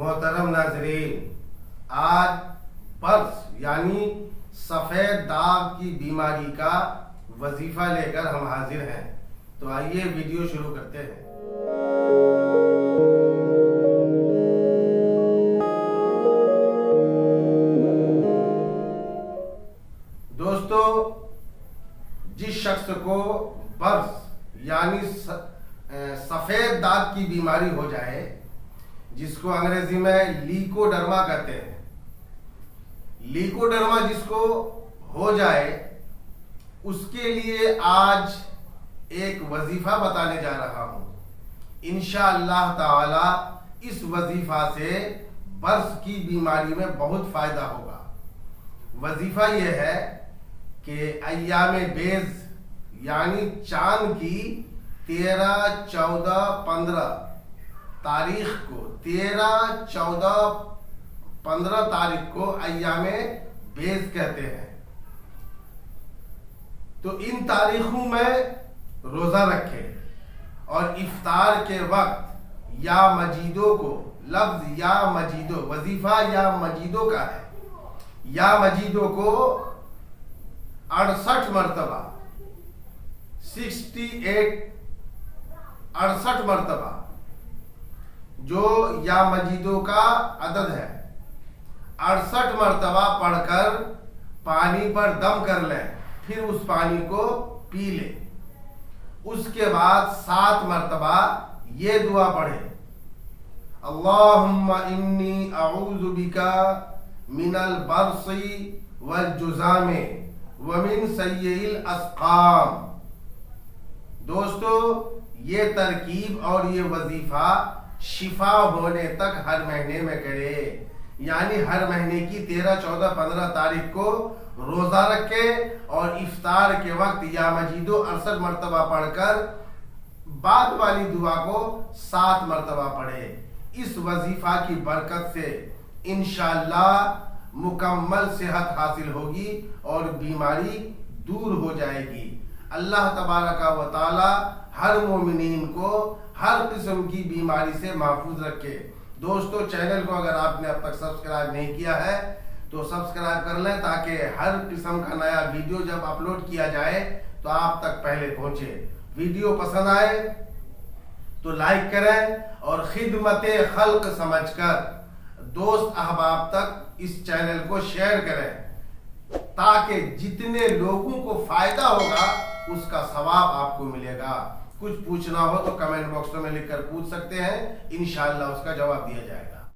محترم ناظرین، آج برس یعنی سفید داغ کی بیماری کا وظیفہ لے کر ہم حاضر ہیں۔ تو آئیے ویڈیو شروع کرتے ہیں۔ دوستو، جس شخص کو برس یعنی سفید داغ کی بیماری ہو جائے، جس کو انگریزی میں لیکوڈرما کہتے ہیں، لیکوڈرما جس کو ہو جائے، اس کے لیے آج ایک وظیفہ بتانے جا رہا ہوں۔ انشاءاللہ تعالی اس وظیفہ سے برس کی بیماری میں بہت فائدہ ہوگا۔ وظیفہ یہ ہے کہ ایام بیض یعنی چاند کی 13، 14، 15 تاریخ کو 13، 14، 15 تاریخ کو ایام بیض کہتے ہیں۔ تو ان تاریخوں میں روزہ رکھے اور افطار کے وقت یا مجیدوں کو، لفظ یا مجیدو، وظیفہ یا مجیدوں کا ہے، یا مجیدوں کو 68 مرتبہ 68 مرتبہ جو یا مجیدوں کا عدد ہے، 68 مرتبہ پڑھ کر پانی پر دم کر لیں، پھر اس پانی کو پی لیں۔ اس کے بعد 7 مرتبہ یہ دعا پڑھیں: اللہم انی اعوذ بک من البرص والجذام ومن سیء الاسقام۔ دوستو، یہ ترکیب اور یہ وظیفہ شفا ہونے تک ہر مہینے میں کرے، یعنی ہر مہینے کی 13، 14، 15 تاریخ کو روزہ رکھے اور افطار کے وقت یا مجیدو 68 مرتبہ پڑھ کر بعد والی دعا کو 7 مرتبہ پڑھے۔ اس وظیفہ کی برکت سے انشاءاللہ مکمل صحت حاصل ہوگی اور بیماری دور ہو جائے گی۔ اللہ تبارک و تعالی ہر مومنین کو ہر قسم کی بیماری سے محفوظ رکھے۔ دوستو، چینل کو اگر آپ نے اب تک سبسکرائب نہیں کیا ہے تو سبسکرائب کر لیں، تاکہ ہر قسم کا نیا ویڈیو جب اپلوڈ کیا جائے تو آپ تک پہلے پہنچے۔ ویڈیو پسند آئے تو لائک کریں اور خدمت خلق سمجھ کر دوست احباب تک اس چینل کو شیئر کریں، تاکہ جتنے لوگوں کو فائدہ ہوگا اس کا ثواب آپ کو ملے گا۔ کچھ پوچھنا ہو تو کمنٹ باکس میں لکھ کر پوچھ سکتے ہیں، انشاءاللہ اس کا جواب دیا جائے گا۔